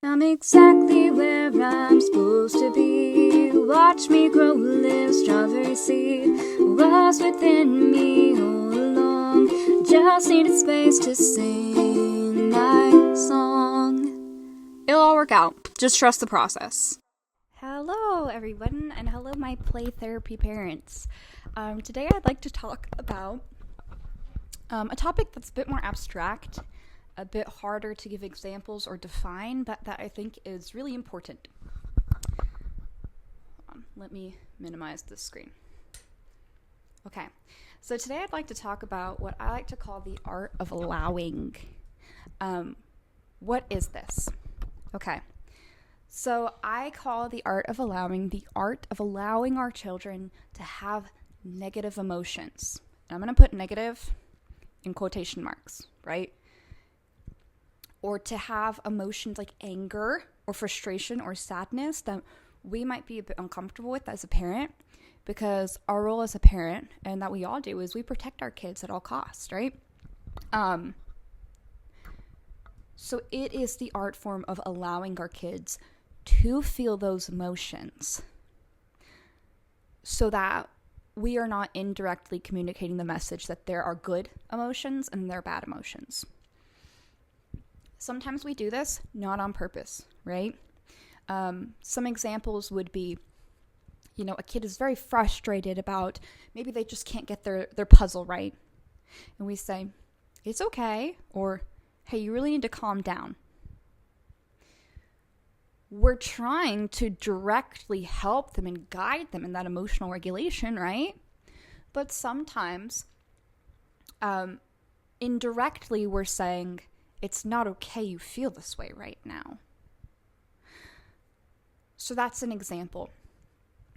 I'm exactly where I'm supposed to be. Watch me grow, live strawberry seed. Was within me all along. Just needed space to sing my song. It'll all work out. Just trust the process. Hello, everyone, and hello, my play therapy parents. Today I'd like to talk about a topic that's a bit more abstract, a bit harder to give examples or define, but that I think is really important. Let me minimize this screen. Okay, so today I'd like to talk about what I like to call the art of allowing. What is this? Okay, so I call the art of allowing our children to have negative emotions. And I'm going to put negative in quotation marks, right? Or to have emotions like anger or frustration or sadness that we might be a bit uncomfortable with as a parent, because our role as a parent, and that we all do, is we protect our kids at all costs, right? So it is the art form of allowing our kids to feel those emotions so that we are not indirectly communicating the message that there are good emotions and there are bad emotions. Sometimes we do this not on purpose, right? Some examples would be, a kid is very frustrated about maybe they just can't get their puzzle right. And we say, it's okay, or hey, you really need to calm down. We're trying to directly help them and guide them in that emotional regulation, right? But sometimes, indirectly, we're saying, it's not okay you feel this way right now. So that's an example.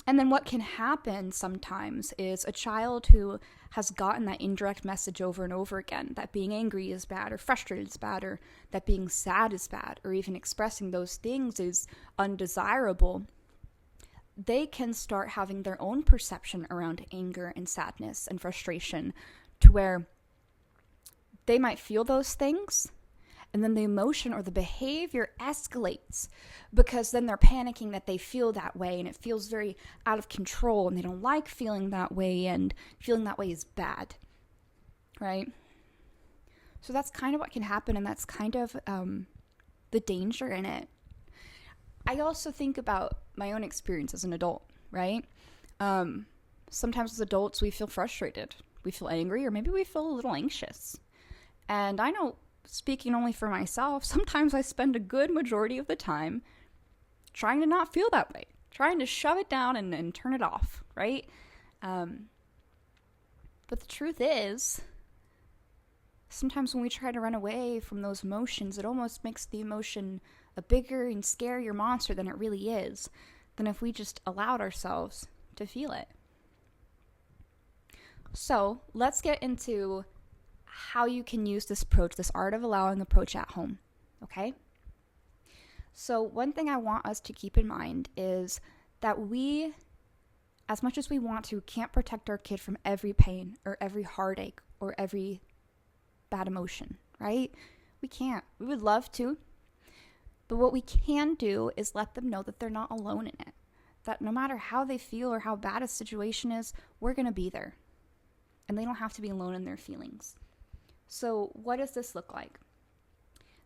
And then what can happen sometimes is a child who has gotten that indirect message over and over again, that being angry is bad or frustrated is bad, or that being sad is bad, or even expressing those things is undesirable, they can start having their own perception around anger and sadness and frustration, to where they might feel those things, and then the emotion or the behavior escalates, because then they're panicking that they feel that way, and it feels very out of control, and they don't like feeling that way, and feeling that way is bad, right? So that's kind of what can happen, and that's kind of the danger in it. I also think about my own experience as an adult, right? Sometimes as adults, we feel frustrated, we feel angry, or maybe we feel a little anxious. And I know, speaking only for myself, sometimes I spend a good majority of the time trying to not feel that way, trying to shove it down and turn it off, right? But the truth is, sometimes when we try to run away from those emotions, it almost makes the emotion a bigger and scarier monster than it really is, than if we just allowed ourselves to feel it. So let's get into how you can use this approach, this art of allowing approach at home, okay? So one thing I want us to keep in mind is that we, as much as we want to, can't protect our kid from every pain or every heartache or every bad emotion, right? We can't. We would love to. But what we can do is let them know that they're not alone in it. That no matter how they feel or how bad a situation is, we're going to be there. And they don't have to be alone in their feelings. So what does this look like?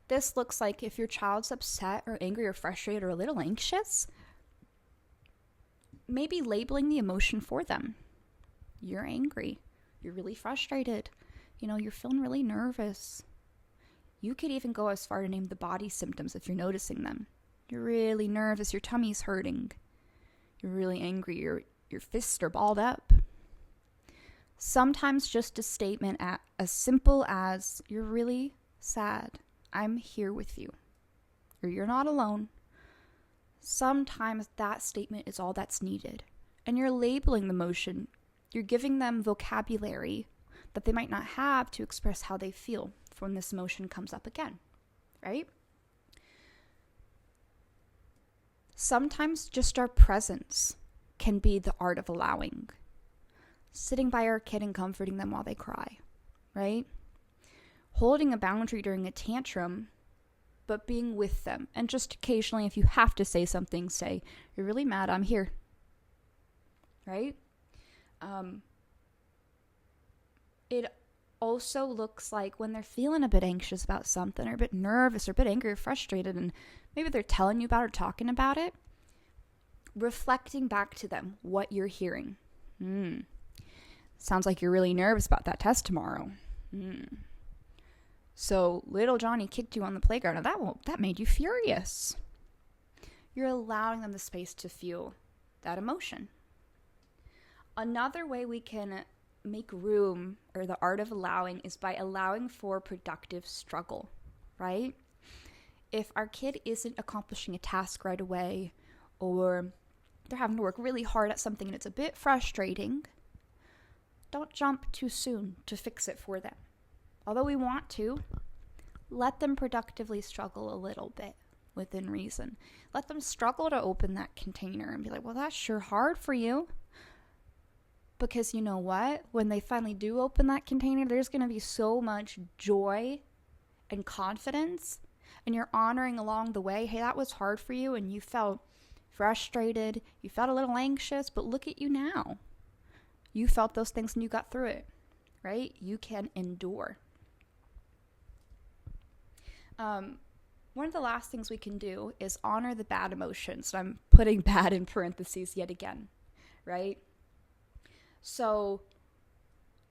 This looks like if your child's upset or angry or frustrated or a little anxious, maybe labeling the emotion for them. You're angry. You're really frustrated. You're feeling really nervous. You could even go as far to name the body symptoms if you're noticing them. You're really nervous. Your tummy's hurting. You're really angry. Your fists are balled up. Sometimes just a statement as simple as, you're really sad, I'm here with you, or you're not alone. Sometimes that statement is all that's needed. And you're labeling the emotion. You're giving them vocabulary that they might not have to express how they feel when this emotion comes up again, right? Sometimes just our presence can be the art of allowing. Sitting by our kid and comforting them while they cry, right? Holding a boundary during a tantrum but being with them. And just occasionally, if you have to say something, say, "You're really mad, I'm here." Right? It also looks like when they're feeling a bit anxious about something, or a bit nervous, or a bit angry or frustrated, and maybe they're telling you about or talking about it, reflecting back to them what you're hearing. Sounds like you're really nervous about that test tomorrow. So little Johnny kicked you on the playground, and that made you furious. You're allowing them the space to feel that emotion. Another way we can make room, or the art of allowing, is by allowing for productive struggle, right? If our kid isn't accomplishing a task right away, or they're having to work really hard at something and it's a bit frustrating, don't jump too soon to fix it for them. Although we want to, let them productively struggle a little bit within reason. Let them struggle to open that container and be like, "Well, that's sure hard for you." Because you know what? When they finally do open that container, there's going to be so much joy and confidence, and you're honoring along the way, "Hey, that was hard for you, and you felt frustrated, you felt a little anxious, but look at you now. You felt those things and you got through it," right? You can endure. One of the last things we can do is honor the bad emotions. I'm putting bad in parentheses yet again, right? So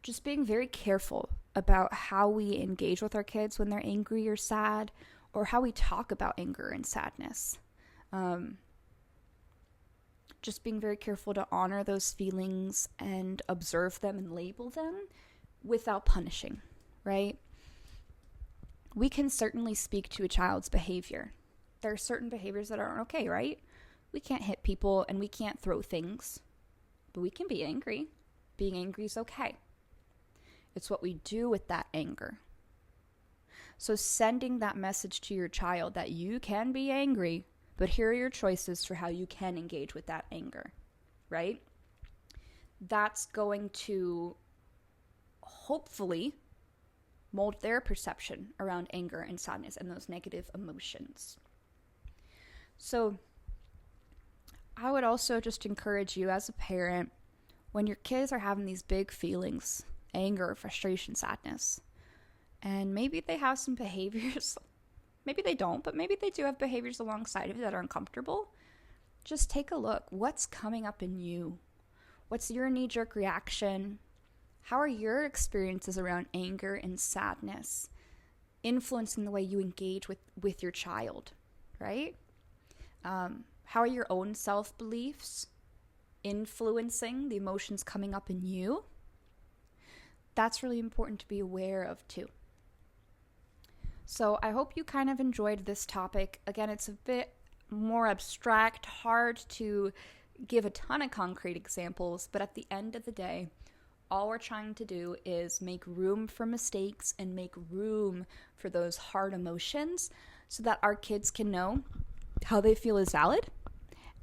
just being very careful about how we engage with our kids when they're angry or sad, or how we talk about anger and sadness. Just being very careful to honor those feelings and observe them and label them without punishing, right? We can certainly speak to a child's behavior. There are certain behaviors that aren't okay, right? We can't hit people and we can't throw things, but we can be angry. Being angry is okay. It's what we do with that anger. So sending that message to your child that you can be angry, but here are your choices for how you can engage with that anger, right? That's going to hopefully mold their perception around anger and sadness and those negative emotions. So I would also just encourage you as a parent, when your kids are having these big feelings, anger, frustration, sadness, and maybe they have some behaviors, maybe they don't, but maybe they do have behaviors alongside of it that are uncomfortable, just take a look. What's coming up in you? What's your knee-jerk reaction? How are your experiences around anger and sadness influencing the way you engage with your child, right? How are your own self-beliefs influencing the emotions coming up in you? That's really important to be aware of too. So I hope you kind of enjoyed this topic. Again, it's a bit more abstract, hard to give a ton of concrete examples, but at the end of the day, all we're trying to do is make room for mistakes and make room for those hard emotions so that our kids can know how they feel is valid.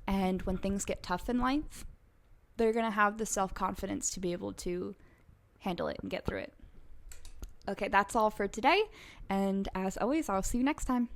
And when things get tough in life, they're going to have the self-confidence to be able to handle it and get through it. Okay, that's all for today. And as always, I'll see you next time.